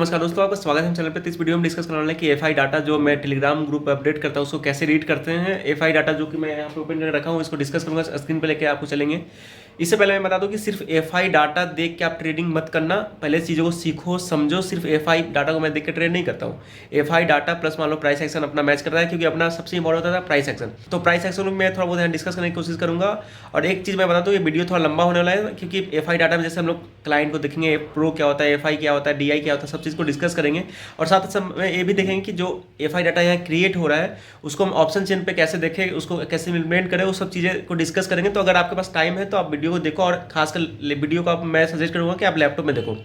नमस्कार दोस्तों, आपका स्वागत है हम चैनल पे। इस वीडियो में डिस्कस करने वाले हैं कि एफआई डाटा जो मैं टेलीग्राम ग्रुप पे अपडेट करता हूँ उसको कैसे रीड करते हैं। एफआई डाटा जो कि मैं यहाँ पे ओपन करके रखा हूँ इसको डिस्कस करूँगा, स्क्रीन पे लेके आपको चलेंगे। इससे पहले मैं बता दूं कि सिर्फ एफआई डाटा देख के आप ट्रेडिंग मत करना, पहले चीज़ों को सीखो समझो। सिर्फ एफआई डाटा को मैं देख के ट्रेड नहीं करता हूँ। एफआई डाटा प्लस मान लो प्राइस एक्शन अपना मैच करता है, क्योंकि अपना सबसे इंपॉर्टेंट होता है प्राइस एक्शन। तो प्राइस एक्शन में मैं थोड़ा बहुत यहाँ डिस्कस करने की कोशिश करूँगा। और एक चीज़ मैं बता दूँ, ये वीडियो थोड़ा लंबा होने वाला है, क्योंकि एफआई डाटा में जैसे हम लोग क्लाइंट को देखेंगे, प्रो क्या होता है, एफआई क्या होता है, डीआई क्या होता है, सब चीज़ को डिस्कस करेंगे। और साथ ही साथ ये भी देखेंगे कि जो एफआई डाटा यहाँ क्रिएट हो रहा है उसको हम ऑप्शन चेन पे कैसे देखें, उसको कैसे इम्प्लीमेंट करें, वो सब चीज़ें को डिस्कस करेंगे। तो अगर आपके पास टाइम है तो आप वीडियो को देखो, और खासकर वीडियो को आप मैं सजेस्ट करूँगा कि आप लैपटॉप में देखो।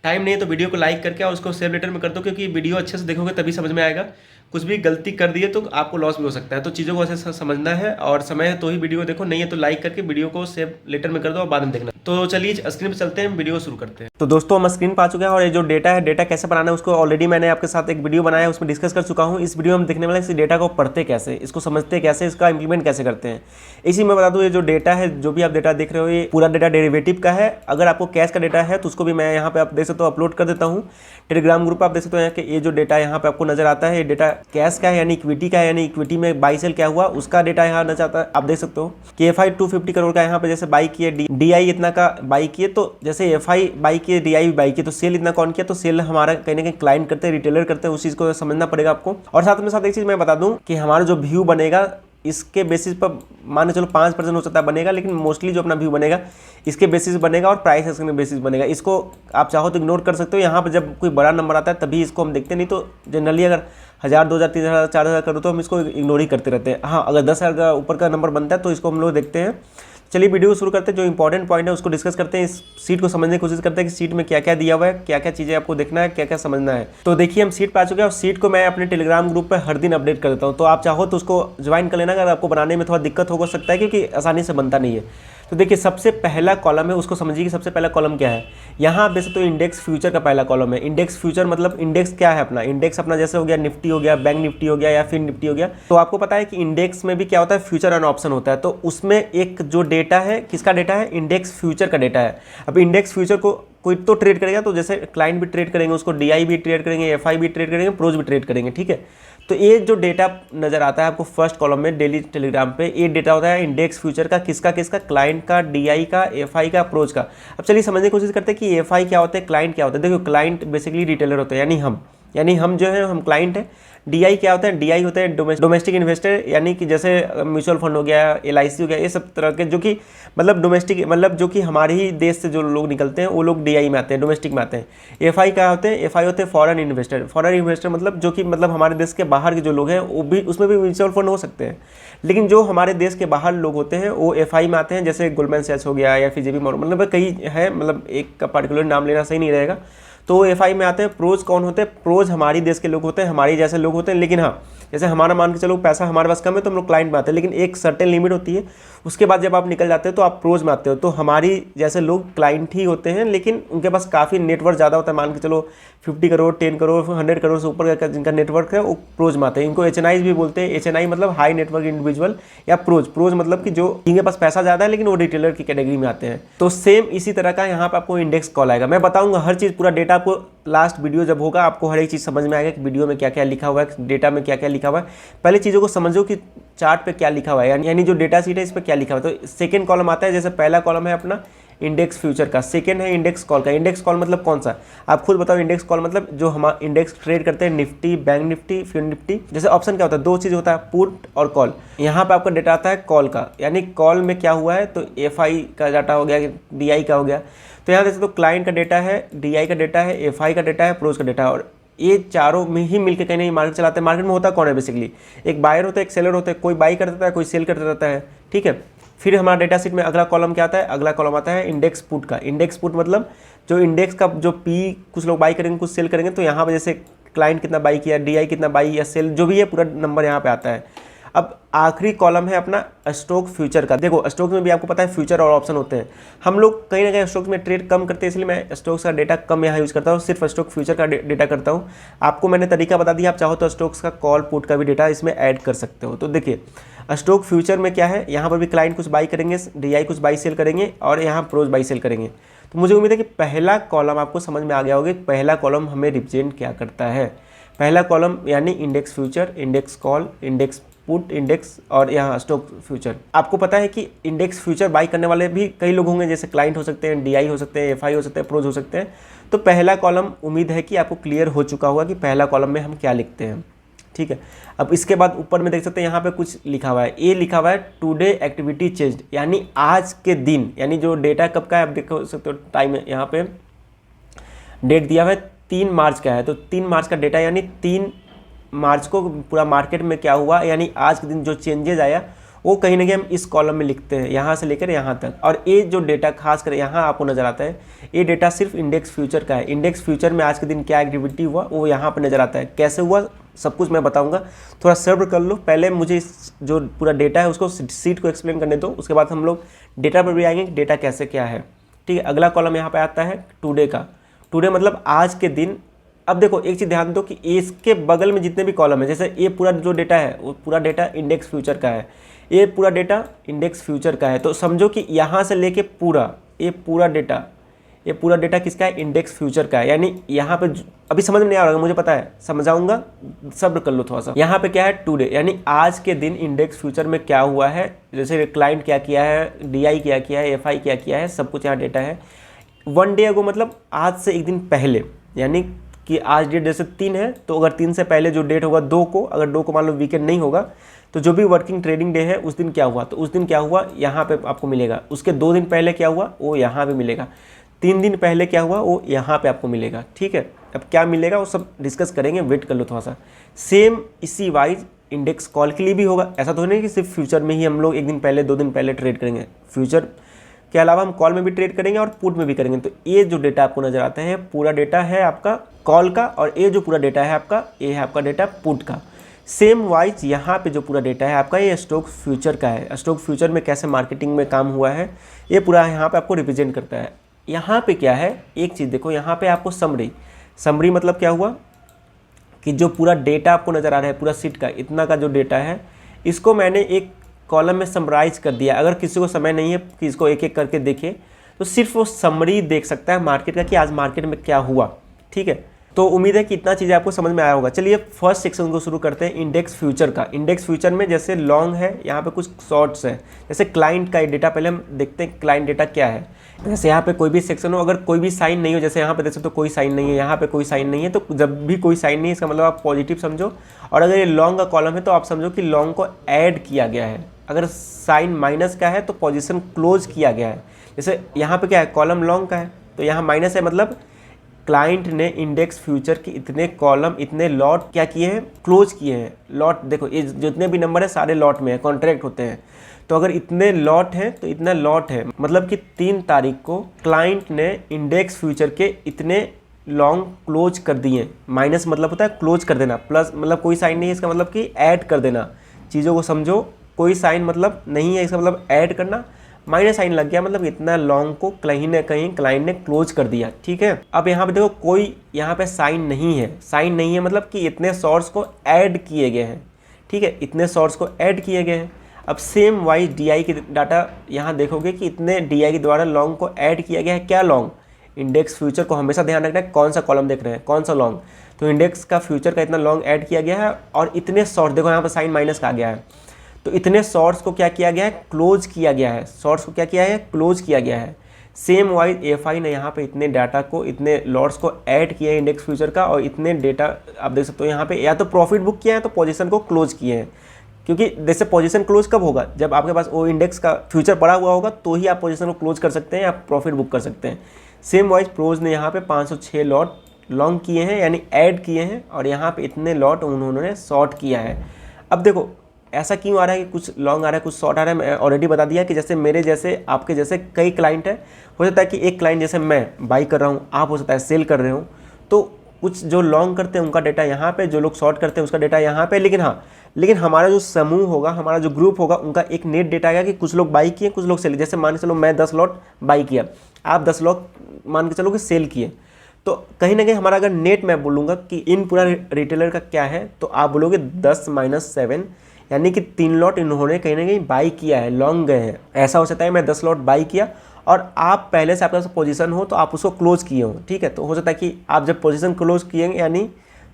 टाइम नहीं है तो वीडियो को लाइक करके और उसको सेव लेटर में कर दो, क्योंकि वीडियो अच्छे से देखोगे तभी समझ में आएगा। कुछ भी गलती कर दिए तो आपको लॉस भी हो सकता है, तो चीज़ों को ऐसे समझना है और समय है तो ही वीडियो को देखो, नहीं है तो लाइक करके वीडियो को सेव लेटर में कर दो और बाद में देखना। तो चलिए स्क्रीन पर चलते हैं, वीडियो शुरू करते हैं। तो दोस्तों हम स्क्रीन पर आ चुके हैं और ये जो डेटा है, डेटा कैसे बनाना है उसको ऑलरेडी मैंने आपके साथ एक वीडियो बनाया है, उसमें डिस्कस कर चुका हूँ। इस वीडियो में देखने वाले इस डेटा को पढ़ते कैसे, इसको समझते कैसे, इसका इंप्लीमेंट कैसे करते हैं। इसी में बता दूँ, ये जो डेटा है, जो भी आप डेटा देख रहे हो, ये पूरा डेटा डेरिवेटिव का है। अगर आपको कैश का डेटा है तो उसको भी मैं यहाँ पे आप देख सकते हो अपलोड कर देता हूँ टेलीग्राम ग्रुप पर। आप देख सकते हो कि ये जो डेटा यहाँ पे आपको नजर आता है, ये डेटा कैश का है यानी इक्विटी का है, यानी इक्विटी में बाई सेल क्या हुआ उसका डेटा यहाँ नजर आता है। आप देख सकते हो कि एफआई 250 करोड़ का यहाँ पे जैसे बाई किए, डीआई इतना का बाई किए, तो जैसे एफआई बाई किए, डीआई भी बाई किए, तो सेल इतना कौन किया, तो सेल हमारा कहीं ना कहीं क्लाइंट करते हैं, रिटेलर करते हैं, उस चीज को समझना पड़ेगा आपको। और साथ में साथ एक चीज मैं बता दूं कि हमारा जो व्यू बनेगा इसके बेसिस पर मान के चलो 5% हो सकता है बनेगा, लेकिन मोस्टली जो अपना व्यू बनेगा इसके बेसिस बनेगा और प्राइस एक्शन के बेसिस बनेगा। इसको आप चाहो तो इग्नोर कर सकते हो। यहाँ पर जब कोई बड़ा नंबर आता है तभी इसको हम देखते, नहीं तो जनरली अगर 1000, 2000, 3000, 4000 करो तो हम इसको इग्नोर ही करते रहते हैं। हाँ, अगर 10,000 का ऊपर का नंबर बनता है तो इसको हम लोग देखते हैं। चलिए वीडियो शुरू करते हैं। जो इंपॉर्टेंट पॉइंट है उसको डिस्कस करते हैं, इस सीट को समझने की कोशिश करते हैं कि सीट में क्या क्या दिया हुआ है, क्या क्या चीज़ें आपको देखना है, क्या क्या समझना है। तो देखिए हम सीट पे आ चुके हैं और सीट को मैं अपने टेलीग्राम ग्रुप पर हर दिन अपडेट कर देता हूँ, तो आप चाहो तो उसको ज्वाइन कर लेना। अगर आपको बनाने में थोड़ा दिक्कत हो सकता है क्योंकि आसानी से बनता नहीं है। तो देखिए सबसे पहला कॉलम है, उसको समझिए कि सबसे पहला कॉलम क्या है। यहाँ आप देख सकते हो इंडेक्स फ्यूचर का पहला कॉलम है। इंडेक्स फ्यूचर मतलब इंडेक्स क्या है अपना, इंडेक्स अपना जैसे हो गया निफ्टी हो गया, बैंक निफ्टी हो गया या फिर निफ्टी हो गया। तो आपको पता है कि इंडेक्स में भी क्या होता है, फ्यूचर एंड ऑप्शन होता है। तो उसमें एक जो डेटा है, किसका डेटा है, इंडेक्स फ्यूचर का डेटा है। अब इंडेक्स फ्यूचर को कोई तो ट्रेड करेगा, तो जैसे क्लाइंट भी ट्रेड करेंगे उसको, डीआई भी ट्रेड करेंगे, एफआई भी ट्रेड करेंगे, प्रोज भी ट्रेड करेंगे, ठीक है। तो ये जो डेटा नजर आता है आपको फर्स्ट कॉलम में डेली टेलीग्राम पे, ये डेटा होता है इंडेक्स फ्यूचर का, किसका किसका, क्लाइंट का, डीआई का, एफआई का, प्रोज का। अब चलिए समझने की कोशिश करते हैं कि एफआई क्या होता है, क्लाइंट क्या होता है। देखो क्लाइंट बेसिकली रिटेलर होते हैं, यानी हम जो है हम क्लाइंट हैं। डीआई क्या होता है, डीआई होते हैं डोमेस्टिक इन्वेस्टर, यानी कि जैसे म्यूचुअल फंड हो गया, एलआईसी हो गया, ये सब तरह के जो कि मतलब डोमेस्टिक, मतलब जो कि हमारे ही देश से जो लोग निकलते हैं वो लोग डीआई में आते हैं, डोमेस्टिक में आते हैं। एफआई क्या होते हैं, एफआई होते हैं फॉरेन इन्वेस्टर। फॉरेन इन्वेस्टर मतलब जो कि मतलब हमारे देश के बाहर के जो लोग हैं, वो भी उसमें भी म्यूचुअल फंड हो सकते हैं, लेकिन जो हमारे देश के बाहर लोग होते हैं वो एफआई में आते हैं। जैसे गोल्डमैन सैक्स हो गया या फिर जेपी मॉर्गन, मतलब कई है, मतलब एक का पर्टिकुलर नाम लेना सही नहीं रहेगा, तो एफआई में आते हैं। प्रोज कौन होते हैं, प्रोज हमारी देश के लोग होते हैं, हमारी जैसे लोग होते हैं, लेकिन हाँ जैसे हमारा मान के चलो पैसा हमारे पास कम है तो हम लोग क्लाइंट में आते हैं, लेकिन एक सर्टेन लिमिट होती है, उसके बाद जब आप निकल जाते हो तो आप प्रोज में आते हो। तो हमारी जैसे लोग क्लाइंट ही होते हैं, लेकिन उनके पास काफ़ी नेटवर्क ज़्यादा होता है, मान के चलो 50 करोड़, 10 करोड़, 100 करोड़ से ऊपर का जिनका नेटवर्क है वो प्रोज में आते हैं। इनको एचएनआई भी बोलते हैं। एचएनआई मतलब हाई नेटवर्क इंडिविजुअल, या प्रोज मतलब कि जो जिनके पास पैसा ज़्यादा है लेकिन वो रिटेलर की कैटेगरी में आते हैं। तो सेम इसी तरह का यहाँ पर आपको इंडेक्स कॉल आएगा। मैं बताऊँगा हर चीज़, पूरा डेटा आपको लास्ट वीडियो जब होगा आपको हर एक चीज़ समझ में आएगा कि वीडियो में क्या क्या लिखा हुआ है, डेटा में क्या क्या लिखा हुआ है। पहले चीज़ों को समझो कि चार्ट पे क्या लिखा हुआ है, यानी जो डेटा शीट है इस पर क्या लिखा हुआ है। तो सेकंड कॉलम आता है, जैसे पहला कॉलम है अपना इंडेक्स फ्यूचर का, सेकंड है इंडेक्स कॉल का। इंडेक्स कॉल मतलब कौन सा, आप खुद बताओ। इंडेक्स कॉल मतलब जो हम इंडेक्स ट्रेड करते हैं, निफ्टी, बैंक निफ्टी, फिर निफ्टी। जैसे ऑप्शन क्या होता है, दो चीज़ होता है, पुट और कॉल। यहाँ पे आपका डेटा आता है कॉल का, यानी कॉल में क्या हुआ है, तो एफआई का डाटा हो गया, डीआई का हो गया। तो यहाँ देखो तो क्लाइंट का डेटा है, डीआई का डेटा है, एफआई का डेटा है, प्रोज का डेटा है, और ये चारों में ही मिलकर कहीं नहीं मार्केट चलाते हैं। मार्केट में होता कौन है, बेसिकली एक बायर होता है, एक सेलर होता है, कोई बाई कर देता है, कोई सेल कर देता है, ठीक है। फिर हमारा डेटा सीट में अगला कॉलम क्या आता है, अगला कॉलम आता है इंडेक्स पुट का। इंडेक्स पुट मतलब जो इंडेक्स का जो पी, कुछ लोग बाई करेंगे कुछ सेल करेंगे, तो यहाँ पर जैसे क्लाइंट कितना बाई किया, डीआई कितना बाई या सेल, जो भी है पूरा नंबर यहाँ पे आता है। अब आखिरी कॉलम है अपना स्टॉक फ्यूचर का। देखो स्टॉक में भी आपको पता है फ्यूचर और ऑप्शन होते हैं। हम लोग कहीं ना कहीं स्टॉक्स में ट्रेड कम करते हैं, इसलिए मैं स्टॉक्स का डेटा कम यहाँ यूज़ करता हूँ, सिर्फ स्टॉक फ्यूचर का डेटा करता हूँ। आपको मैंने तरीका बता दिया, आप चाहो तो स्टॉक्स का कॉल पुट का भी डेटा इसमें ऐड कर सकते हो। तो देखिए स्टॉक फ्यूचर में क्या है, यहाँ पर भी क्लाइंट कुछ बाई करेंगे, डीआई कुछ बाई सेल करेंगे और यहाँ प्रोज बाई सेल करेंगे। तो मुझे उम्मीद है कि पहला कॉलम आपको समझ में आ गया होगा कि पहला कॉलम हमें रिप्रेजेंट क्या करता है। पहला कॉलम यानी index future, index call, index put, index और यहाँ स्टॉक फ्यूचर। आपको पता है कि इंडेक्स फ्यूचर बाई करने वाले भी कई लोग होंगे, जैसे क्लाइंट हो सकते हैं, डीआई हो सकते हैं, एफआई हो सकते हैं, प्रोज हो सकते हैं। तो पहला कॉलम उम्मीद है कि आपको क्लियर हो चुका होगा कि पहला कॉलम में हम क्या लिखते हैं, ठीक है। अब इसके बाद ऊपर में देख सकते हैं यहाँ पे कुछ लिखा हुआ है, ये लिखा हुआ है टुडे एक्टिविटी चेंज्ड, यानी आज के दिन, यानी जो डेटा कब का है आप देख सकते हो, टाइम यहाँ पे डेट दिया हुआ है 3 मार्च का है, तो 3 मार्च का डेटा यानी 3 मार्च को पूरा मार्केट में क्या हुआ, यानी आज के दिन जो चेंजेज आया वो कहीं ना कहीं हम इस कॉलम में लिखते हैं, यहाँ से लेकर यहाँ तक। और ये जो डेटा खास कर यहाँ आपको नज़र आता है, ये डेटा सिर्फ इंडेक्स फ्यूचर का है। इंडेक्स फ्यूचर में आज के दिन क्या एक्टिविटी हुआ वो यहाँ पर नज़र आता है। कैसे हुआ सब कुछ मैं बताऊँगा, थोड़ा सब्र कर लो। पहले मुझे इस जो पूरा डेटा है उसको सीट को एक्सप्लेन करने दो, उसके बाद हम लोग डेटा पर भी आएंगे, डेटा कैसे क्या है, ठीक है। अगला कॉलम यहाँ पर आता है टुडे का। टुडे मतलब आज के दिन। अब देखो एक चीज़ ध्यान दो कि इसके बगल में जितने भी कॉलम है, जैसे ये पूरा जो डेटा है वो पूरा डेटा इंडेक्स फ्यूचर का है, ये पूरा डेटा इंडेक्स फ्यूचर का है। तो समझो कि यहाँ से लेके पूरा ये पूरा डेटा किसका है, इंडेक्स फ्यूचर का है। यानी यहाँ पे अभी समझ में नहीं आ रहा मुझे पता है, समझाऊंगा, सब्र कर लो थोड़ा सा। यहाँ पे क्या है टुडे, यानी आज के दिन इंडेक्स फ्यूचर में क्या हुआ है, जैसे क्लाइंट क्या किया है, डीआई क्या किया है, एफआई क्या किया है, सब कुछ यहाँ डेटा है। 1 डे अगो मतलब आज से एक दिन पहले, यानी कि आज डेट जैसे 3 है, तो अगर 3 से पहले जो डेट होगा 2 को, अगर 2 को मान लो वीकेंड नहीं होगा तो जो भी वर्किंग ट्रेडिंग डे है उस दिन क्या हुआ, तो उस दिन क्या हुआ यहाँ पे आपको मिलेगा। उसके 2 दिन पहले क्या हुआ वो यहाँ पे मिलेगा। 3 दिन पहले क्या हुआ वो यहाँ पे आपको मिलेगा, ठीक है। अब क्या मिलेगा वो सब डिस्कस करेंगे, वेट कर लो थोड़ा सा। सेम इसी वाइज इंडेक्स कॉल के लिए भी होगा। ऐसा तो नहीं कि सिर्फ फ्यूचर में ही हम लोग 1 दिन पहले 2 दिन पहले ट्रेड करेंगे, फ्यूचर के अलावा हम कॉल में भी ट्रेड करेंगे और पुट में भी करेंगे। तो ये जो डेटा आपको नजर आता है पूरा डेटा है आपका कॉल का, और ये जो पूरा डेटा है आपका, ये है आपका डेटा पुट का। सेम वाइज यहाँ पे जो पूरा डेटा है आपका ये स्टॉक फ्यूचर का है। स्टॉक फ्यूचर में कैसे मार्केटिंग में काम हुआ है ये पूरा यहाँ पे आपको रिप्रेजेंट करता है। यहाँ पे क्या है एक चीज़ देखो, यहाँ पे आपको समरी मतलब क्या हुआ कि जो पूरा डेटा आपको नज़र आ रहा है पूरा सीट का इतना का जो डेटा है, इसको मैंने एक कॉलम में समराइज कर दिया। अगर किसी को समय नहीं है कि इसको एक एक करके देखे तो सिर्फ वो समरी देख सकता है मार्केट का कि आज मार्केट में क्या हुआ, ठीक है। तो उम्मीद है कि इतना चीज़ें आपको समझ में आया होगा। चलिए फर्स्ट सेक्शन को शुरू करते हैं इंडेक्स फ्यूचर का। इंडेक्स फ्यूचर में जैसे लॉन्ग है, यहाँ पे कुछ शॉर्ट्स है। जैसे क्लाइंट का डेटा पहले हम देखते हैं क्लाइंट डेटा क्या है। जैसे यहाँ पे कोई भी सेक्शन हो, अगर कोई भी साइन नहीं हो, जैसे यहाँ पे देख सकते हो कोई साइन नहीं है, यहाँ पे कोई साइन नहीं है, तो जब भी कोई साइन नहीं है इसका मतलब आप पॉजिटिव समझो। और अगर ये लॉन्ग का कॉलम है तो आप समझो कि लॉन्ग को ऐड किया गया है। अगर साइन माइनस का है तो पोजीशन क्लोज किया गया है। जैसे यहाँ पे क्या है कॉलम लॉन्ग का है तो यहाँ माइनस है, मतलब क्लाइंट ने इंडेक्स फ्यूचर के इतने कॉलम इतने लॉट क्या किए हैं, क्लोज किए हैं। लॉट देखो ये जितने भी नंबर है सारे लॉट में है, कॉन्ट्रैक्ट होते हैं। तो अगर इतने लॉट हैं तो इतना लॉट है, मतलब कि 3 तारीख को क्लाइंट ने इंडेक्स फ्यूचर के इतने लॉन्ग क्लोज कर दिए। माइनस मतलब होता है क्लोज कर देना, प्लस मतलब कोई साइन नहीं है इसका मतलब कि ऐड कर देना। चीज़ों को समझो, कोई साइन मतलब नहीं है इसका मतलब ऐड करना, माइनस साइन लग गया मतलब इतना लॉन्ग को कहीं ना कहीं क्लाइंट ने क्लोज कर दिया, ठीक है। अब यहाँ पे देखो कोई यहाँ पे साइन नहीं है, साइन नहीं है मतलब कि इतने शॉर्ट्स को ऐड किए गए हैं, ठीक है, इतने शॉर्ट्स को ऐड किए गए हैं। अब सेम वाइज डीआई की डाटा यहाँ देखोगे कि इतने डीआई के द्वारा लॉन्ग को ऐड किया गया है। क्या लॉन्ग, इंडेक्स फ्यूचर को हमेशा ध्यान रखना है कौन सा कॉलम देख रहे हैं, कौन सा लॉन्ग। तो इंडेक्स का फ्यूचर का इतना लॉन्ग ऐड किया गया है और इतने शॉर्ट देखो यहाँ पर साइन माइनस का आ गया है, तो इतने शॉर्ट्स को क्या किया गया है, क्लोज किया गया है। शॉर्ट्स को क्या किया है, क्लोज किया गया है। सेम वाइज एफआई ने यहाँ पे इतने डाटा को, इतने लॉट्स को ऐड किया है इंडेक्स फ्यूचर का, और इतने डेटा आप देख सकते हो यहाँ पे या तो प्रॉफिट बुक किया है तो पोजीशन को क्लोज किए हैं। क्योंकि जैसे पोजीशन क्लोज कब होगा, जब आपके पास वो इंडेक्स का फ्यूचर पड़ा हुआ होगा तो ही आप पोजीशन को क्लोज कर सकते हैं या प्रॉफिट बुक कर सकते हैं। सेम वाइज प्रोज ने यहाँ पे 506 लॉट लॉन्ग किए हैं यानी ऐड किए हैं, और यहाँ पे इतने लॉट उन्होंने शॉर्ट किया है। अब देखो ऐसा क्यों आ रहा है कि कुछ लॉन्ग आ रहा है कुछ शॉर्ट आ रहा है, मैं ऑलरेडी बता दिया कि जैसे मेरे जैसे आपके जैसे कई क्लाइंट है। हो सकता है कि एक क्लाइंट जैसे मैं बाई कर रहा हूँ, आप हो सकता है सेल कर रहे हो, तो कुछ जो लॉन्ग करते हैं उनका डेटा यहाँ पे, जो लोग शॉर्ट करते हैं उसका डेटा यहाँ पे। लेकिन हमारा जो समूह होगा, हमारा जो ग्रुप होगा, उनका एक नेट डेटा आएगा कि कुछ लोग बाई किए, कुछ लोग सेल। जैसे मान के चलो मैं 10 लॉट बाई किया, आप 10 लॉट मान के चलो कि सेल किए, तो कहीं ना कहीं हमारा अगर नेट मैं बोलूँगा कि इन पूरा रिटेलर का क्या है, तो आप बोलोगे 10 - 7, यानी कि 3 लॉट इन्होंने कहीं ना कहीं बाई किया है, लॉन्ग गए हैं। ऐसा हो सकता है मैं 10 लॉट बाई किया और आप पहले से आपके पास पोजीशन हो तो आप उसको क्लोज किए हो, ठीक है। तो हो सकता है कि आप जब पोजीशन क्लोज किएंगे यानी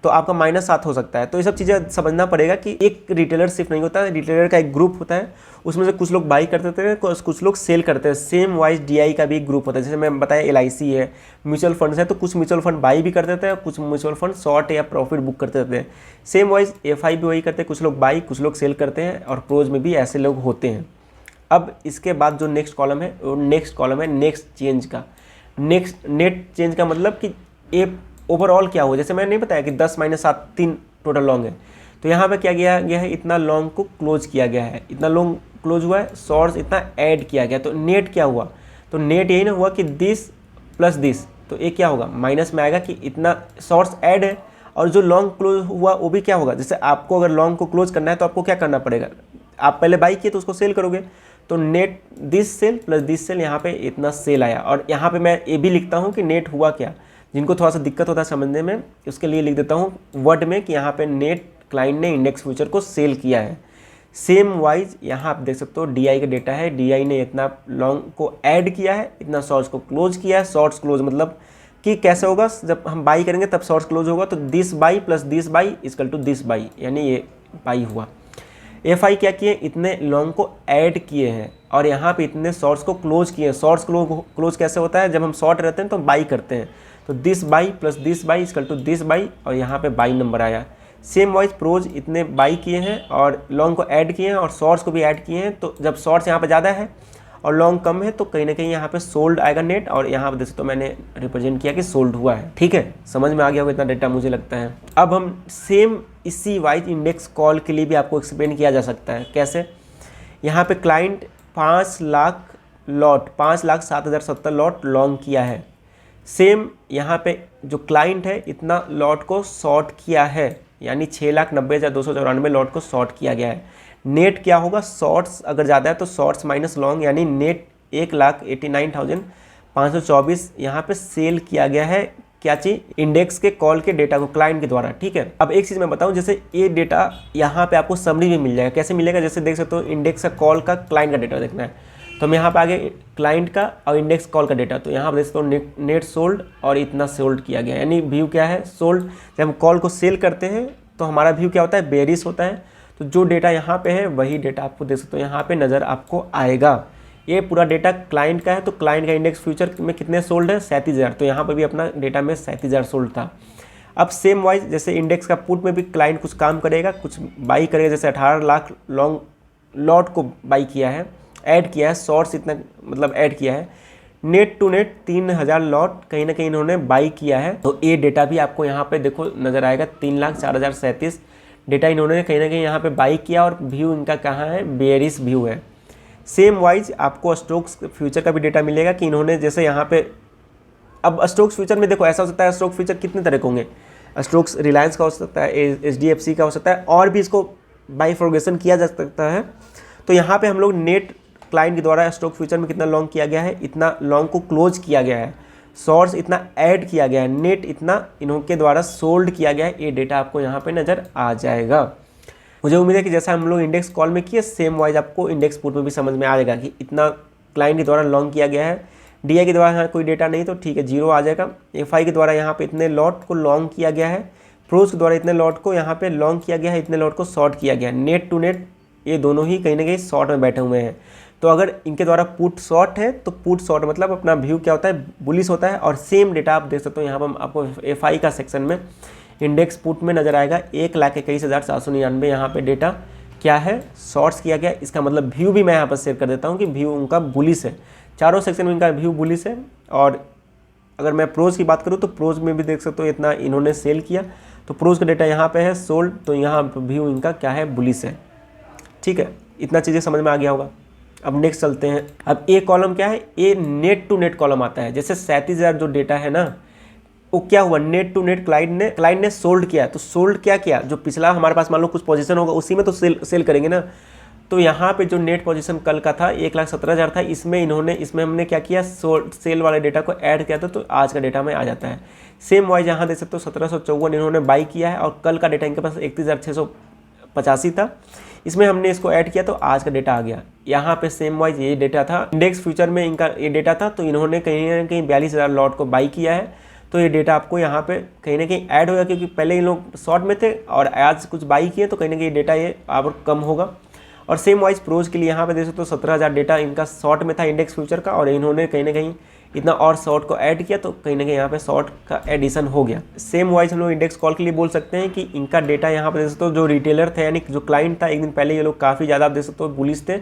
तो आपका -7 हो सकता है। तो ये सब चीज़ें समझना पड़ेगा कि एक रिटेलर सिर्फ नहीं होता है, रिटेलर का एक ग्रुप होता है, उसमें से कुछ लोग बाई करते थे, कुछ लोग सेल करते हैं। सेम वाइज DI का भी एक ग्रुप होता है, जैसे मैं बताया LIC है, म्यूचुअल फंड्स है, तो कुछ म्यूचुअल फंड बाई भी करते थे, कुछ म्यूचुअल फंड शॉर्ट या प्रॉफिट बुक करते थे। सेम वाइज FI भी वही करते हैं, कुछ लोग बाई कुछ लोग सेल करते हैं, और प्रोज में भी ऐसे लोग होते हैं। अब इसके बाद जो नेक्स्ट कॉलम है वो नेक्स्ट कॉलम है नेक्स्ट चेंज का। नेक्स्ट नेट चेंज का मतलब कि ए ओवरऑल क्या हो, जैसे मैंने नहीं बताया कि 10 - 7 3 टोटल लॉन्ग है, तो यहाँ पे क्या किया गया है, इतना लॉन्ग को क्लोज किया गया है, इतना लॉन्ग क्लोज हुआ है, शॉर्ट्स इतना ऐड किया गया। तो नेट क्या हुआ, तो नेट यही ना हुआ कि दिस प्लस दिस, तो ये क्या होगा माइनस में आएगा कि इतना शॉर्ट्स ऐड है, और जो लॉन्ग क्लोज हुआ वो भी क्या होगा, जैसे आपको अगर लॉन्ग को क्लोज करना है तो आपको क्या करना पड़ेगा, आप पहले बाई किए तो उसको सेल करोगे, तो net this sell plus this sell, यहाँ पे इतना सेल आया। और यहाँ पे मैं ये भी लिखता हूँ कि नेट हुआ क्या, जिनको थोड़ा सा दिक्कत होता है समझने में उसके लिए लिख देता हूँ वर्ड में कि यहाँ पे नेट क्लाइंट ने इंडेक्स फ्यूचर को सेल किया है। सेम वाइज यहाँ आप देख सकते हो DI का डेटा है, DI ने इतना लॉन्ग को ऐड किया है, इतना शॉर्ट्स को क्लोज किया है। शॉर्ट्स क्लोज मतलब कि कैसे होगा, जब हम बाई करेंगे तब शॉर्ट्स क्लोज होगा, तो this buy plus this buy equal to this buy, यानी ये बाई हुआ। FI क्या किए, इतने लॉन्ग को ऐड किए हैं और यहाँ पे इतने शॉर्ट्स को क्लोज किए हैं। शॉर्ट्स क्लोज कैसे होता है, जब हम शॉर्ट रहते हैं तो बाई करते हैं, तो this buy plus this buy equal to this buy, और यहाँ पे बाई नंबर आया। सेम वाइज प्रोज इतने बाई किए हैं और लॉन्ग को ऐड किए हैं और शॉर्ट्स को भी ऐड किए हैं, तो जब शॉर्ट्स यहाँ पे ज़्यादा है और लॉन्ग कम है तो कहीं ना कहीं यहाँ पे सोल्ड आएगा नेट, और यहाँ पे देखो तो मैंने रिप्रेजेंट किया कि सोल्ड हुआ है, ठीक है। समझ में आ गया होगा इतना डेटा मुझे लगता है। अब हम सेम इसी वाइज इंडेक्स कॉल के लिए भी आपको एक्सप्लेन किया जा सकता है। कैसे, यहाँ पे client 5 lakh lot 5,07,070 lot long किया है। सेम यहाँ पे जो क्लाइंट है इतना लॉट को शॉर्ट किया है, यानी 6,90,294 लॉट को शॉर्ट किया गया है। नेट क्या होगा, शॉर्ट्स अगर ज़्यादा है तो शॉर्ट्स माइनस लॉन्ग, यानी नेट 1,89,524 यहाँ पे सेल किया गया है। क्या चीज़, इंडेक्स के कॉल के डेटा को क्लाइंट के द्वारा, ठीक है। अब एक चीज़ मैं बताऊं, जैसे ये डेटा यहाँ पे आपको समरी में मिल जाएगा। कैसे मिलेगा, जैसे देख सकते हो इंडेक्स का कॉल का क्लाइंट का डेटा देखना है, तो हम यहाँ पे आगे क्लाइंट का और इंडेक्स कॉल का डेटा, तो यहाँ पर देख सकते हो नेट सोल्ड और इतना सोल्ड किया गया, यानी व्यू क्या है, सोल्ड। जब हम कॉल को सेल करते हैं तो हमारा व्यू क्या होता है, बेरिश होता है। तो जो डेटा यहाँ पे है वही डेटा आपको देख सकते हो यहाँ पे नज़र आपको आएगा। ये पूरा डेटा क्लाइंट का है, तो क्लाइंट का इंडेक्स फ्यूचर में कितने सोल्ड है, 37,000, तो यहाँ पर भी अपना डेटा में 37,000 सोल्ड था। अब सेम वाइज जैसे इंडेक्स का पुट में भी क्लाइंट कुछ काम करेगा, कुछ बाई करेगा, जैसे 18 लाख लॉन्ग लॉट को बाई किया है, ऐड किया है, शॉर्ट्स इतना मतलब ऐड किया है। नेट टू नेट 3,000 लॉट कहीं ना कहीं इन्होंने बाई किया है, तो ये डेटा भी आपको यहाँ पे देखो नज़र आएगा। 3,04,037 डेटा इन्होंने कहीं ना कहीं यहाँ पे बाई किया, और व्यू इनका कहाँ है, बेयरिश व्यू है। सेम वाइज आपको स्टॉक्स फ्यूचर का भी डेटा मिलेगा कि इन्होंने जैसे यहाँ पे, अब स्टॉक्स फ्यूचर में देखो ऐसा हो सकता है, स्टॉक फ्यूचर कितने तरह के होंगे, स्टॉक्स रिलायंस का हो सकता है, HDFC का हो सकता है, और भी इसको बाइफॉर्गेशन किया जा सकता है। तो यहाँ पे हम लोग नेट क्लाइंट के द्वारा स्टॉक फ्यूचर में कितना लॉन्ग किया गया है, इतना लॉन्ग को क्लोज किया गया है, शॉर्ट्स इतना ऐड किया गया है, नेट इतना इनके द्वारा सोल्ड किया गया है, ये डेटा आपको यहाँ पे नज़र आ जाएगा। मुझे उम्मीद है कि जैसा हम लोग इंडेक्स कॉल में किए सेम वाइज आपको इंडेक्स पुट में भी समझ में आ जाएगा कि इतना क्लाइंट के द्वारा लॉन्ग किया गया है। DI के द्वारा यहाँ कोई डेटा नहीं तो ठीक है, 0 आ जाएगा। FI के द्वारा यहाँ पे इतने लॉट को लॉन्ग किया गया है, प्रोज के द्वारा इतने लॉट को यहाँ पे लॉन्ग किया गया है, इतने लॉट को शॉर्ट किया गया है। नेट टू नेट ये दोनों ही कहीं ना कहीं शॉर्ट में बैठे हुए हैं। तो अगर इनके द्वारा पुट शॉर्ट है तो पुट शॉर्ट मतलब अपना व्यू क्या होता है, बुलिश होता है। और सेम डेटा आप देख सकते हो यहाँ पर आपको FI का सेक्शन में इंडेक्स पुट में नजर आएगा 1,21,799 यहाँ पे डेटा क्या है, शॉर्ट्स किया गया। इसका मतलब व्यू भी मैं यहाँ पर शेयर कर देता हूँ कि व्यू उनका बुलिश है, चारों सेक्शन में इनका व्यू बुलिश है। और अगर मैं प्रोज की बात करूँ तो प्रोज में भी देख सकते हो इतना इन्होंने सेल किया, तो प्रोज का डेटा यहाँ पे है सोल्ड, तो यहाँ व्यू इनका क्या है, बुलिश है। ठीक है, इतना चीज़ें समझ में आ गया होगा। अब नेक्स्ट चलते हैं। अब ए कॉलम क्या है, ए नेट टू नेट कॉलम आता है। जैसे 37,000 जो डेटा है ना, वो क्या हुआ, नेट टू नेट क्लाइंट ने सोल्ड किया। तो सोल्ड क्या किया, जो पिछला हमारे पास मान लो कुछ पोजीशन होगा उसी में तो सेल करेंगे ना। तो यहाँ पे जो नेट पोजीशन कल का था 1,17,000 था, इसमें हमने क्या किया, सेल वाले डेटा को ऐड किया था, तो आज का डेटा में आ जाता है। सेम वाइज यहाँ देख सकते हो 1,754 इन्होंने बाई किया है, और कल का डेटा इनके पास 31,685 था। इसमें हमने इसको ऐड किया तो आज का डेटा आ गया। यहाँ पे सेम वाइज ये डेटा था, इंडेक्स फ्यूचर में इनका ये डेटा था, तो इन्होंने कहीं ना कहीं 42,000 लॉट को बाई किया है, तो ये डेटा आपको यहाँ पे कहीं ना कहीं ऐड होगा, क्योंकि पहले इन लोग शॉर्ट में थे और आज कुछ बाई किए, तो कहीं ना कहीं डेटा ये और कम होगा। और सेम वाइज प्रोज के लिए यहाँ पे देख सकते हो 17,000 डेटा इनका शॉर्ट में था इंडेक्स फ्यूचर का, और इन्होंने कहीं ना कहीं इतना और शॉर्ट को ऐड किया, तो कहीं ना कहीं यहाँ पे शॉर्ट का एडिशन हो गया। सेम वाइज हम लोग इंडेक्स कॉल के लिए बोल सकते हैं कि इनका डेटा यहाँ पे देख सकते हो जो रिटेलर थे यानी जो क्लाइंट था, एक दिन पहले ये लोग काफ़ी ज़्यादा आप देख सकते हो बुलिश थे,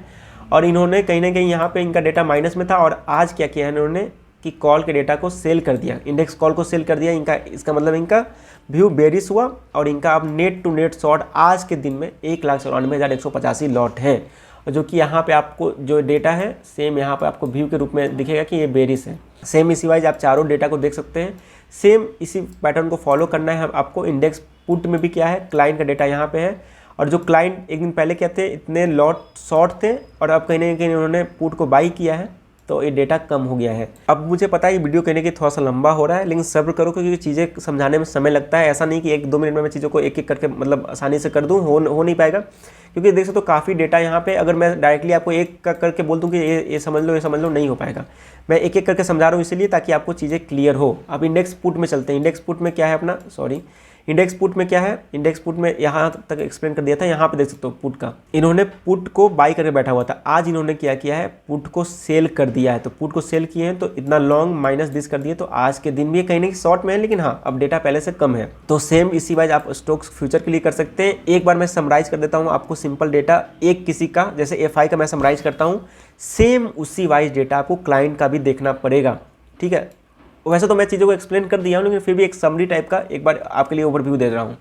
और इन्होंने कहीं ना कहीं यहाँ पे इनका डेटा माइनस में था, और आज क्या किया है इन्होंने कि कॉल के डेटा को सेल कर दिया, इंडेक्स कॉल को सेल कर दिया। इनका इसका मतलब इनका व्यू बेरिश हुआ, और इनका अब नेट टू नेट शॉर्ट आज के दिन में 1,94,185 लॉट है, और जो कि यहाँ पे आपको जो डेटा है सेम यहाँ पे आपको व्यू के रूप में दिखेगा कि ये बेरिश है। सेम इसी वाइज आप चारों डेटा को देख सकते हैं, सेम इसी पैटर्न को फॉलो करना है आपको। इंडेक्स पुट में भी क्या है, क्लाइंट का डेटा यहाँ पे है, और जो क्लाइंट एक दिन पहले क्या थे, इतने लॉट शॉर्ट थे, और अब कहीं ना कहीं उन्होंने पुट को बाई किया है, तो ये डेटा कम हो गया है। अब मुझे पता है वीडियो कहने की थोड़ा सा लंबा हो रहा है, लेकिन सब्र करो, क्योंकि चीज़ें समझाने में समय लगता है। ऐसा नहीं कि 1-2 मिनट में मैं चीज़ों को एक एक करके मतलब आसानी से कर दूँ, हो नहीं पाएगा, क्योंकि देख सकते हो काफ़ी डेटा यहाँ पे, अगर मैं डायरेक्टली आपको एक करके बोल दूँ कि ये समझ लो, नहीं हो पाएगा। मैं एक एक करके समझा रहा हूँ इसलिए ताकि आपको चीज़ें क्लियर हो। अब इंडेक्स पुट में चलते हैं। इंडेक्स पुट में क्या है अपना, इंडेक्स पुट में क्या है, इंडेक्स पुट में यहाँ तक एक्सप्लेन कर दिया था। यहाँ पे देख सकते हो पुट का, इन्होंने पुट को बाई करके बैठा हुआ था, आज इन्होंने क्या किया है, पुट को सेल कर दिया है। तो पुट को सेल किए हैं तो इतना लॉन्ग माइनस दिस कर दिए, तो आज के दिन भी कहीं ना कहीं शॉर्ट में है, लेकिन हाँ अब डेटा पहले से कम है। तो सेम इसी वाइज आप स्टॉक्स फ्यूचर के लिए कर सकते हैं। एक बार मैं समराइज कर देता हूँ आपको सिंपल डेटा, एक किसी का जैसे FI का मैं समराइज करता हूँ, सेम उसी वाइज डेटा आपको क्लाइंट का भी देखना पड़ेगा, ठीक है। वैसे तो मैं चीज़ों को एक्सप्लेन कर दिया हूँ, लेकिन फिर भी एक समरी टाइप का एक बार आपके लिए ओवरव्यू दे रहा हूँ।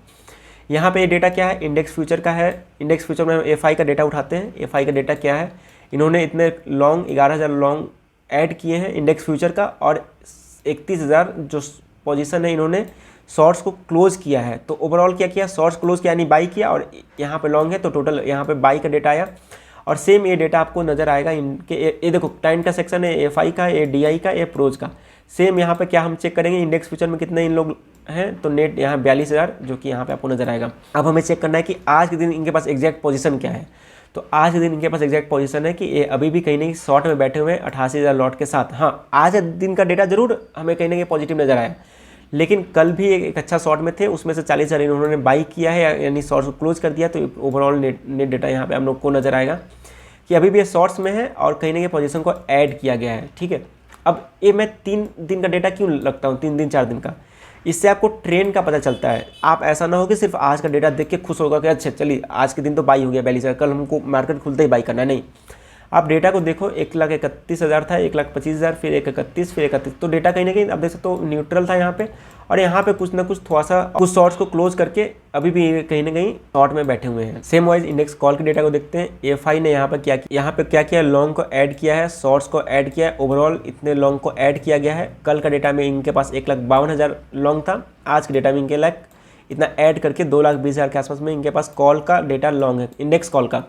यहाँ पे ये डेटा क्या है, इंडेक्स फ्यूचर का है। इंडेक्स फ्यूचर में हम FI का डेटा उठाते हैं। FI का डेटा क्या है, इन्होंने इतने लॉन्ग 11,000 लॉन्ग ऐड किए हैं इंडेक्स फ्यूचर का, और 31,000 जो पोजीशन है इन्होंने शॉर्ट्स को क्लोज किया है। तो ओवरऑल क्या किया, शॉर्ट्स क्लोज किया यानी बाई किया, और यहाँ पे लॉन्ग है तो टोटल यहाँ पे बाई का डेटा आया। और सेम ये डेटा आपको नज़र आएगा इनके, ये देखो क्लाइंट का सेक्शन है, FI का, ये DI का, ये प्रोज का। सेम यहाँ पे क्या हम चेक करेंगे, इंडेक्स फ्यूचर में कितने इन लोग हैं, तो नेट यहाँ 42,000 जो कि यहाँ पे आपको नजर आएगा। अब हमें चेक करना है कि आज के दिन इनके पास एग्जैक्ट पोजीशन क्या है। तो आज के दिन इनके पास एग्जैक्ट पोजीशन है कि ये अभी भी कहीं ना कहीं शॉर्ट में बैठे हुए हैं 88,000 लॉट के साथ। हाँ, आज दिन का डेटा जरूर हमें कहीं ना कहीं पॉजिटिव नजर आया, लेकिन कल भी एक अच्छा शॉर्ट में थे, उसमें से 40,000 इन्होंने बाई किया है, यानी शॉर्ट को क्लोज कर दिया। तो ओवरऑल नेट डेटा यहाँ पे हम लोग को नजर आएगा कि अभी भी ये शॉर्ट्स में है, और कहीं ना कहीं पोजीशन को ऐड किया गया है, ठीक है। अब ये मैं 3 दिन का डेटा क्यों लगता हूँ, 3 दिन 4 दिन का, इससे आपको ट्रेंड का पता चलता है। आप ऐसा ना हो कि सिर्फ आज का डेटा देख के खुश होगा कि अच्छा चलिए आज के दिन तो बाई हो गया 42,000, कल हमको मार्केट खुलते ही बाई करना, नहीं। आप डेटा को देखो, 1,31,000 था, 1,25,000, फिर 1,31, फिर 31, तो डेटा कहीं ना कहीं आप देख सकते हो न्यूट्रल था यहाँ पे, और यहाँ पे कुछ ना कुछ थोड़ा सा कुछ शॉर्ट्स को क्लोज करके अभी भी कहीं ना कहीं शॉर्ट में बैठे हुए हैं। सेम वाइज इंडेक्स कॉल के डेटा को देखते हैं। FI ने यहाँ पे क्या किया, लॉन्ग को ऐड किया है, शॉर्ट्स को ऐड किया है, ओवरऑल इतने लॉन्ग को ऐड किया गया है। कल का डेटा में इनके पास 1,52,000 लॉन्ग था, आज के डेटा में इनके इतना ऐड करके 2,20,000 के आसपास में इनके पास कॉल का डेटा लॉन्ग है, इंडेक्स कॉल का।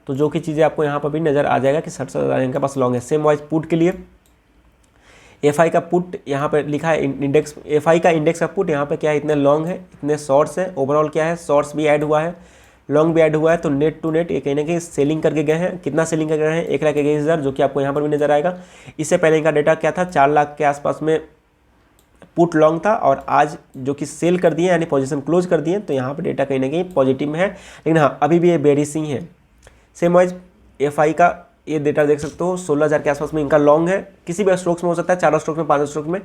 तो जो कि चीज़ें आपको यहाँ पर भी नज़र आ जाएगा कि 67,000 इनके पास लॉन्ग है। सेम वाइज पुट के लिए FI का पुट यहाँ पर लिखा है, इंडेक्स FI का इंडेक्स का पुट यहाँ पे क्या है, इतने लॉन्ग है, इतने शॉर्ट्स है, ओवरऑल क्या है, शॉर्ट्स भी ऐड हुआ है, लॉन्ग भी ऐड हुआ है। तो नेट टू नेट ये कहीं ना कहीं सेलिंग करके गए हैं। कितना सेलिंग कर गए हैं, 1,21,000, जो कि आपको यहाँ पर भी नजर आएगा। इससे पहले इनका डेटा क्या था, 4 लाख के आसपास में पुट लॉन्ग था, और आज जो कि सेल कर दिए यानी पोजीशन क्लोज कर दिए, तो यहाँ पर डेटा कहीं ना कहीं पॉजिटिव में है, लेकिन हाँ अभी भी ये बेरिश ही है। सेम वाइज FI का ये डेटा देख सकते हो, 16,000 के आसपास में इनका लॉन्ग है, किसी भी स्ट्रोक्स में हो सकता है, 4 स्ट्रोक में, 5 स्ट्रोक में,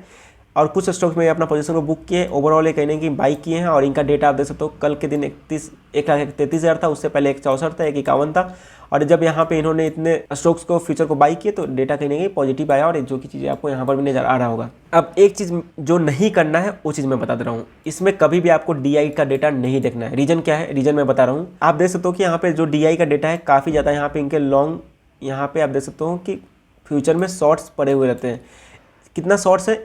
और कुछ स्टॉक्स में अपना पोजीशन को बुक किए। ओवरऑल ये कहने की बाई किए हैं और इनका डेटा आप देख सकते हो कल के दिन 1,33,000 था, उससे पहले 1,64 था, 1,51 था। और जब यहाँ पे इन्होंने इतने स्टॉक्स को फ्यूचर को बाई किए तो डेटा कहीं ना कहीं पॉजिटिव आया और जो की चीज़ें आपको यहाँ पर भी नजर आ रहा होगा। अब एक चीज़ जो नहीं करना है वो चीज़ मैं बता दे रहा हूँ, इसमें कभी भी आपको DI का डेटा नहीं देखना है। रीजन क्या है, रीजन मैं बता रहा हूँ। आप देख सकते हो कि यहाँ पे जो DI का डेटा है काफ़ी ज़्यादा यहाँ पे इनके लॉन्ग, यहाँ पे आप देख सकते हो कि फ्यूचर में शॉर्ट्स पड़े हुए रहते हैं। कितना शॉर्ट्स है,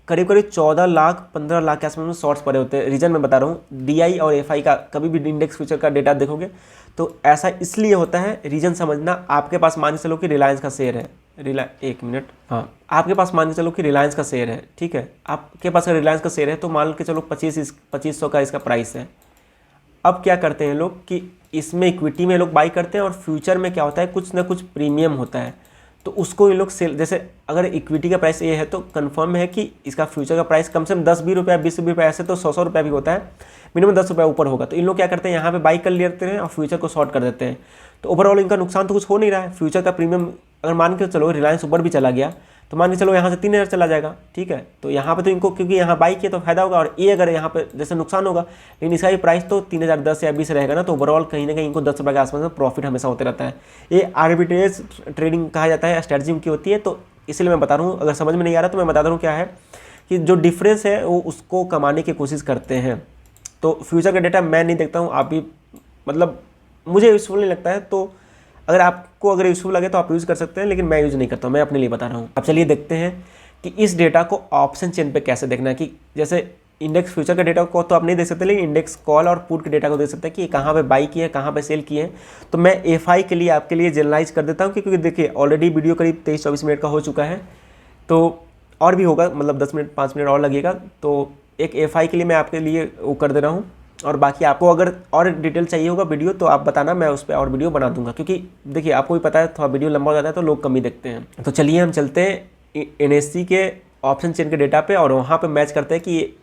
करीब करीब 14 लाख 15 लाख के आसपास में शॉर्ट्स पड़े होते हैं। रीजन मैं बता रहा हूँ, DI और FI का कभी भी इंडेक्स फ्यूचर का डेटा देखोगे तो ऐसा इसलिए होता है, रीजन समझना। आपके पास मान के चलो कि रिलायंस का शेयर है, एक मिनट, हाँ, आपके पास मान के चलो कि रिलायंस का शेयर है, ठीक है, आपके पास रिलायंस का शेयर है तो मान के चलो 2500 का इसका प्राइस है। अब क्या करते हैं लोग कि इसमें इक्विटी में लोग बाई करते हैं और फ्यूचर में क्या होता है, कुछ ना कुछ प्रीमियम होता है, तो उसको ये लोग सेल, जैसे अगर इक्विटी का प्राइस ये है तो कंफर्म है कि इसका फ्यूचर का प्राइस कम से कम 10-20 रुपया 20 रुपये, ऐसे तो 100 रुपया भी होता है, मिनिमम 10 रुपया ऊपर होगा। तो इन लोग क्या करते हैं, यहाँ पे बाई कर लेते हैं और फ्यूचर को शॉर्ट कर देते हैं। तो ओवरऑल इनका नुकसान तो कुछ हो नहीं रहा है। फ्यूचर का प्रीमियम अगर मान के चलो रिलायंस ऊपर भी चला गया तो मान के चलो यहाँ से 3000 चला जाएगा, ठीक है। तो यहाँ पे तो इनको क्योंकि यहाँ बाई किया तो फायदा होगा, और ये अगर यहाँ पे जैसे नुकसान होगा, लेकिन इसका भी प्राइस तो 3010 या 20 रहेगा ना, तो ओवरऑल कहीं ना कहीं इनको 10 रुपये के आसपास में प्रॉफिट हमेशा होते रहता है। ये आर्बिट्रेज ट्रेडिंग कहा जाता है, स्ट्रेटजी की होती है। तो इसलिए मैं बता रहा हूँ, अगर समझ में नहीं आ रहा तो मैं बता रहा हूँ क्या है कि जो डिफरेंस है वो उसको कमाने की कोशिश करते हैं। तो फ्यूचर का डेटा मैं नहीं देखता हूँ, आप भी मतलब मुझे यूज़फुल नहीं लगता है। तो अगर आपको अगर यूज़फुल लगे तो आप यूज़ कर सकते हैं, लेकिन मैं यूज़ नहीं करता हूँ, मैं अपने लिए बता रहा हूँ। अब चलिए देखते हैं कि इस डेटा को ऑप्शन चेन पे कैसे देखना है। कि जैसे इंडेक्स फ्यूचर के डेटा को तो आप नहीं देख सकते, लेकिन इंडेक्स कॉल और पुट के डेटा को देख सकते हैं कि कहाँ पे बाई किए हैं, कहाँ पे सेल किए हैं। तो मैं एफआई के लिए आपके लिए जनरलाइज कर देता हूँ, क्योंकि देखिए ऑलरेडी वीडियो करीब 23-24 मिनट का हो चुका है, तो और भी होगा, मतलब 10 मिनट 5 मिनट और लगेगा। तो एक एफआई के लिए मैं आपके लिए वो कर दे रहा हूँ, और बाकी आपको अगर और डिटेल चाहिए होगा वीडियो तो आप बताना, मैं उस पर और वीडियो बना दूंगा। क्योंकि देखिए आपको भी पता है थोड़ा वीडियो लंबा हो जाता है तो लोग कम ही देखते हैं। तो चलिए हम चलते हैं एनएससी के ऑप्शन चेन के डेटा पे और वहाँ पे मैच करते हैं कि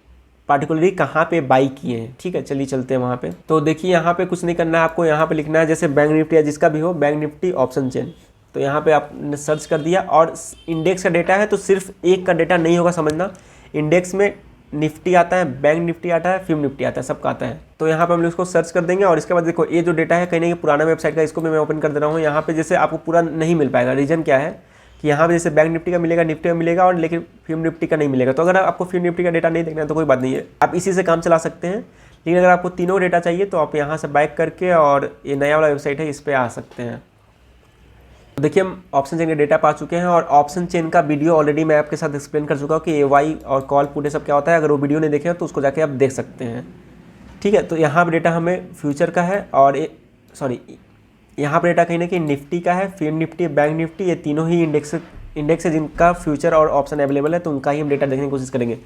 पार्टिकुलरली कहाँ पे बाई किए हैं, ठीक है। चलिए चलते हैं वहाँ पे। तो देखिए यहाँ पे कुछ नहीं करना है आपको, यहाँ पे लिखना है जैसे बैंक निफ्टी या जिसका भी हो, बैंक निफ्टी ऑप्शन चेन। तो यहाँ पे आपने सर्च कर दिया, और इंडेक्स का डेटा है तो सिर्फ एक का डेटा नहीं होगा, समझना। इंडेक्स में निफ्टी आता है, बैंक निफ्टी आता है, फिल्म निफ्टी आता है, सबका आता है। तो यहाँ पे हम लोग इसको सर्च कर देंगे, और इसके बाद देखो ये जो डेटा है कहीं ना कहीं पुराना वेबसाइट का, इसको भी मैं ओपन कर दे रहा हूँ। यहाँ पे जैसे आपको पूरा नहीं मिल पाएगा, रीजन क्या है कि यहाँ पे जैसे बैंक निफ्टी का मिलेगा, निफ्टी का मिलेगा, और लेकिन फिल्म निफ्टी का नहीं मिलेगा। तो अगर आपको फिल्म निफ्टी का डेटा नहीं देखना है तो कोई बात नहीं है, आप इसी से काम चला सकते हैं। लेकिन अगर आपको तीनों डेटा चाहिए तो आप यहाँ से बैक करके और ये नया वाला वेबसाइट है इस पर आ सकते हैं। तो देखिए हम ऑप्शन चेन के डेटा पा चुके हैं, और ऑप्शन चेन का वीडियो ऑलरेडी मैं आपके साथ एक्सप्लेन कर चुका हूँ कि एवाई और कॉल पुट सब क्या होता है। अगर वो वीडियो नहीं देखे तो उसको जाके आप देख सकते हैं, ठीक है। तो यहाँ पर डेटा हमें फ्यूचर का है, और यहाँ पर डेटा कहीं ना कहीं निफ्टी का है, फिल्म निफ्टी, बैंक निफ्टी, ये तीनों ही इंडेक्स है जिनका फ्यूचर और ऑप्शन अवेलेबल है, तो उनका ही हम डेटा देखने की कोशिश करेंगे।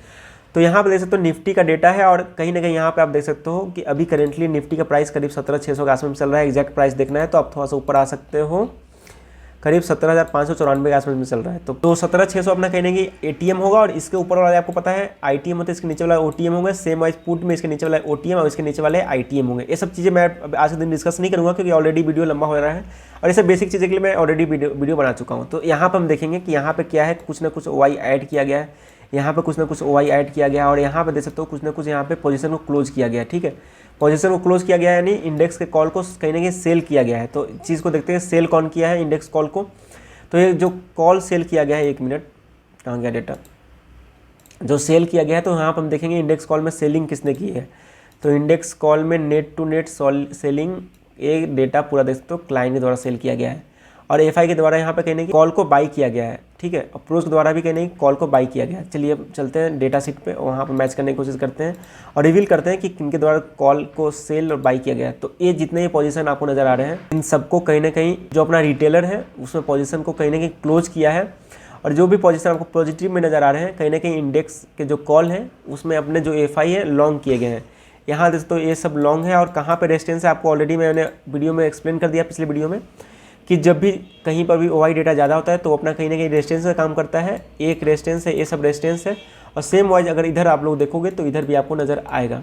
तो यहाँ पर देख सकते हो निफ्टी का डेटा है, और कहीं ना कहीं यहाँ पे आप देख सकते हो कि अभी करेंटली निफ्टी का प्राइस करीब 17,600 के आसपास में चल रहा है। एग्जैक्ट प्राइस देखना है तो आप थोड़ा सा ऊपर आ सकते हो, करीब 17,594 के आसपास में चल रहा है। तो 17,600 अपना कहने की एटीएम होगा, और इसके ऊपर वाला आपको पता है आईटीएम होता है, इसके नीचे वाला ओटीएम होगा। सेम वाइज पुट में इसके नीचे वाला ओटीएम और इसके नीचे वाले आईटीएम होंगे। ये सब चीज़ें मैं आज के दिन डिस्कस नहीं करूँगा, क्योंकि ऑलरेडी वीडियो लंबा हो रहा है, और ये सब बेसिक चीज़ें के लिए मैं ऑलरेडी वीडियो बना चुका हूँ। तो यहाँ पर हम देखेंगे कि यहाँ पर क्या है, कुछ ना कुछ ओआई ऐड किया गया है, यहाँ पे कुछ ना कुछ ओआई ऐड किया गया, और यहाँ पे देख सकते हो कुछ ना कुछ यहाँ पे पोजीशन को क्लोज किया गया है, ठीक है। पोजीशन को क्लोज किया गया है, यानी इंडेक्स के कॉल को कहीं ना कहीं सेल किया गया है। तो चीज़ को देखते हैं, सेल कौन किया है इंडेक्स कॉल को। तो ये जो कॉल सेल किया गया है, एक मिनट कहाँ गया डेटा, जो सेल किया गया है, तो यहाँ पर हम देखेंगे इंडेक्स कॉल में सेलिंग किसने की है। तो इंडेक्स कॉल में नेट टू नेट सेलिंग, ये डेटा पूरा देख सकते हो क्लाइंट के द्वारा सेल किया गया है, और एफआई के द्वारा यहाँ पे कहने की कॉल को बाई किया गया है, ठीक है। अप्रोच के द्वारा भी कहने की कॉल को बाई किया गया है। चलिए अब चलते हैं डेटा शीट पे, वहाँ पे मैच करने की कोशिश करते हैं और रिवील करते हैं कि किनके द्वारा कॉल को सेल और बाई किया गया है। तो ये जितने भी पोजीशन आपको नज़र आ रहे हैं, इन सबको कहीं ना कहीं जो अपना रिटेलर है उसमें पोजीशन को कहीं ना कहीं क्लोज किया है, और जो भी पोजीशन आपको पॉजिटिव में नज़र आ रहे हैं, कहीं ना कहीं इंडेक्स के जो कॉल हैं उसमें अपने जो एफआई है लॉन्ग किए गए हैं। यहाँ दोस्तों ये सब लॉन्ग है, और कहाँ पे रेजिस्टेंस है आपको ऑलरेडी मैंने वीडियो में एक्सप्लेन कर दिया पिछले वीडियो में, कि जब भी कहीं पर भी ओआई डेटा ज़्यादा होता है तो अपना कहीं ना कहीं रेजिस्टेंस का काम करता है। एक रेजिस्टेंस है, ये सब रेजिस्टेंस है, और सेम वाइज अगर इधर आप लोग देखोगे तो इधर भी आपको नज़र आएगा।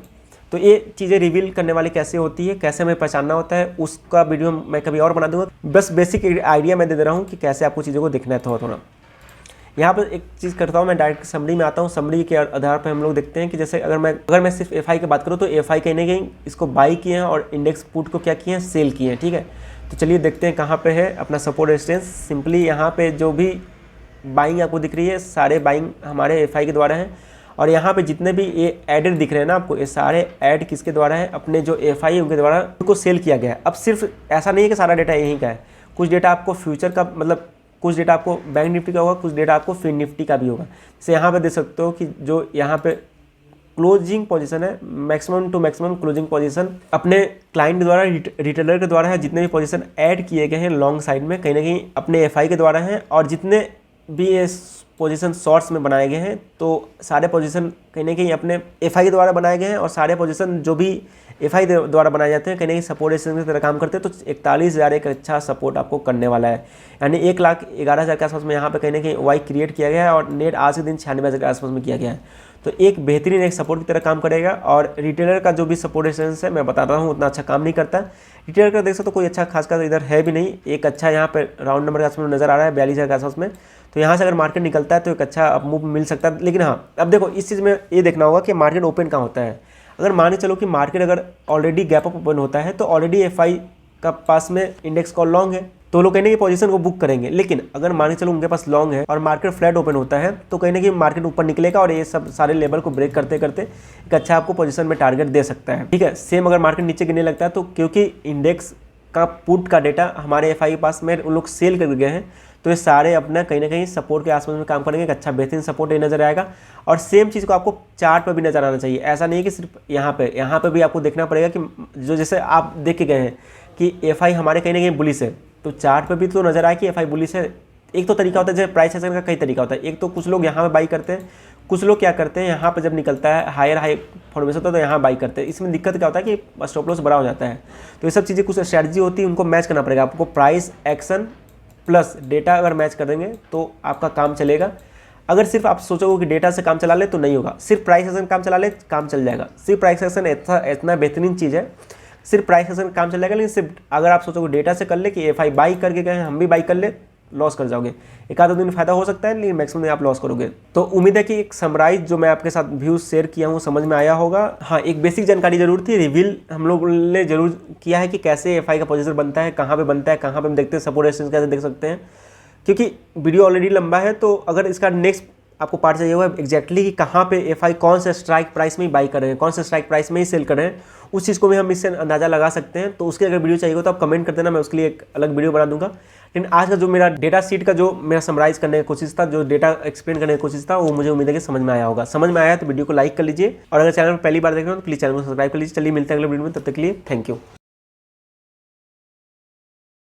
तो ये चीज़ें रिवील करने वाली कैसे होती है, कैसे हमें पहचानना होता है, उसका वीडियो मैं कभी और बना दूंगा। बस बेसिक आइडिया मैं दे रहा हूँ कि कैसे आपको चीज़ों को देखना है थोड़ा थोड़ा। यहाँ पर एक चीज़ करता हूँ, मैं डायरेक्ट समरी में आता हूँ। समरी के आधार पर हम लोग देखते हैं कि जैसे अगर मैं सिर्फ एफआई की बात करूँ तो एफआई कहीं ना कहीं इसको बाई किए हैं, और इंडेक्स पुट को क्या किए हैं, सेल किए हैं, ठीक है। तो चलिए देखते हैं कहाँ पे है अपना सपोर्ट रेजिस्टेंस। सिंपली यहाँ पे जो भी बाइंग आपको दिख रही है, सारे बाइंग हमारे एफआई के द्वारा हैं, और यहाँ पे जितने भी ये एडेड दिख रहे हैं ना आपको, ये सारे ऐड किसके द्वारा है, अपने जो एफआई है उनके द्वारा उनको सेल किया गया है। अब सिर्फ ऐसा नहीं है कि सारा डेटा यहीं का है, कुछ डेटा आपको फ्यूचर का, मतलब कुछ डेटा आपको बैंक निफ्टी का होगा, कुछ डेटा आपको फिन निफ्टी का भी होगा। जैसे यहाँ पे देख सकते हो कि जो यहाँ पे क्लोजिंग पोजीशन है, maximum to maximum closing position अपने क्लाइंट द्वारा, रिटेलर के द्वारा है। जितने भी पोजीशन ऐड किए गए हैं लॉन्ग साइड में, कहीं ना कहीं अपने एफआई के द्वारा हैं, और जितने भी ये पोजीशन शॉर्ट्स में बनाए गए हैं, तो सारे पोजीशन कहीं ना कहीं अपने एफआई के द्वारा बनाए गए हैं और सारे पोजीशन जो भी एफआई द्वारा बनाए जाते हैं कहीं ना कहीं सपोर्ट रेजिस्टेंस की तरह काम करते हैं। तो 41,000 एक अच्छा सपोर्ट आपको करने वाला है, यानी 1,11,000 के आसपास में यहाँ पे कहीं ना कहीं वाई क्रिएट किया गया है और नेट आज के दिन 96,000 के आसपास में किया गया है। तो एक बेहतरीन एक सपोर्ट की तरह काम करेगा। और रिटेलर का जो भी सपोर्ट रेजिस्टेंस है मैं बता रहा हूँ उतना अच्छा काम नहीं करता। रिटेलर का देख सकते तो कोई अच्छा खास का इधर है भी नहीं, एक अच्छा यहाँ पे राउंड नंबर के आसपास में नजर आ रहा है 42,000 के आसपास में। तो यहाँ से अगर मार्केट निकलता है तो एक अच्छा अप मूव मिल सकता है। लेकिन हाँ, अब देखो इस चीज़ में ये देखना होगा कि मार्केट ओपन कहाँ होता है। अगर मान के चलो कि मार्केट अगर ऑलरेडी गैप अप ओपन होता है तो ऑलरेडी एफआई का पास में इंडेक्स कॉल लॉन्ग है तो लोग कहने की पोजीशन को बुक करेंगे। लेकिन अगर मान के चलो उनके पास लॉन्ग है और मार्केट फ्लैट ओपन होता है तो कहीं ना कहीं मार्केट ऊपर निकलेगा और ये सब सारे लेवल को ब्रेक करते करते एक अच्छा आपको पोजीशन में टारगेट दे सकता है। ठीक है, सेम अगर मार्केट नीचे गिरने लगता है तो क्योंकि इंडेक्स का पुट का डेटा हमारे एफआई के पास में उन लोग सेल कर गए हैं तो ये सारे अपना कहीं ना कहीं सपोर्ट के आसपास में काम करेंगे। एक अच्छा बेहतरीन सपोर्ट ये नजर आएगा। और सेम चीज़ को आपको चार्ट पर भी नजर आना चाहिए। ऐसा नहीं है कि सिर्फ यहाँ पे भी आपको देखना पड़ेगा कि जो जैसे आप देख के गए हैं कि एफआई हमारे कहीं ना कहीं बुलिश है तो चार्ट पे भी तो नजर आए कि एफआई बुलिश है। एक तो तरीका होता है जैसे प्राइस एक्शन का कई तरीका होता है। एक तो कुछ लोग यहाँ पे बाई करते हैं, कुछ लोग क्या करते हैं यहाँ पे जब निकलता है हाई फॉर्मेशन होता है तो यहाँ बाई करते हैं। इसमें दिक्कत क्या होता है कि स्टॉप लॉस बड़ा हो जाता है। तो ये सब चीज़ें कुछ स्ट्रैटेजी होती है, उनको मैच करना पड़ेगा आपको। प्राइस एक्शन प्लस डेटा अगर मैच कर देंगे तो आपका काम चलेगा। अगर सिर्फ आप सोचोगे कि डेटा से काम चला ले तो नहीं होगा, सिर्फ प्राइस एक्शन काम चला ले काम चल जाएगा। सिर्फ प्राइस एक्शन इतना बेहतरीन चीज़ है, सिर्फ प्राइस एक्शन काम चल जाएगा। लेकिन सिर्फ अगर आप सोचोगे डेटा से कर ले कि एफआई बाई करके गए हम भी बाई कर ले, लॉस कर जाओगे। एक आधा दिन फायदा हो सकता है लेकिन मैक्सिमम आप लॉस करोगे। तो उम्मीद है कि एक समराइज जो मैं आपके साथ व्यूज शेयर किया हूँ समझ में आया होगा। हाँ, एक बेसिक जानकारी जरूर थी, रिवील हम लोग ने जरूर किया है कि कैसे एफआई का पोजीशन बनता है, कहाँ पे बनता है, कहाँ पे हम देखते हैं सपोर्ट रेजिस्टेंस कैसे देख सकते हैं। क्योंकि वीडियो ऑलरेडी लंबा है तो अगर इसका नेक्स्ट आपको पार्ट चाहिए हुआ एग्जैक्टली कि कहाँ पे एफआई कौन से स्ट्राइक प्राइस में ही बाई कर रहे हैं, कौन से स्ट्राइक प्राइस में ही सेल कर रहे हैं, उस चीज़ को भी हम इससे अंदाज़ा लगा सकते हैं। तो उसके अगर वीडियो चाहिए हो तो आप कमेंट कर देना, मैं उसके लिए एक अलग वीडियो बना दूंगा। लेकिन आज का जो मेरा डेटा शीट का जो मेरा समराइज करने की कोशिश था, जो डेटा एक्सप्लेन करने की कोशिश था, वो मुझे उम्मीद है कि समझ में आया होगा। समझ में आया तो वीडियो को लाइक कर लीजिए और अगर चैनल पर पहली बार देख रहे हो तो प्लीज़ चैनल को सब्सक्राइब कर लीजिए। चलिए मिलते हैं अगले वीडियो में, तब तक के लिए थैंक यू।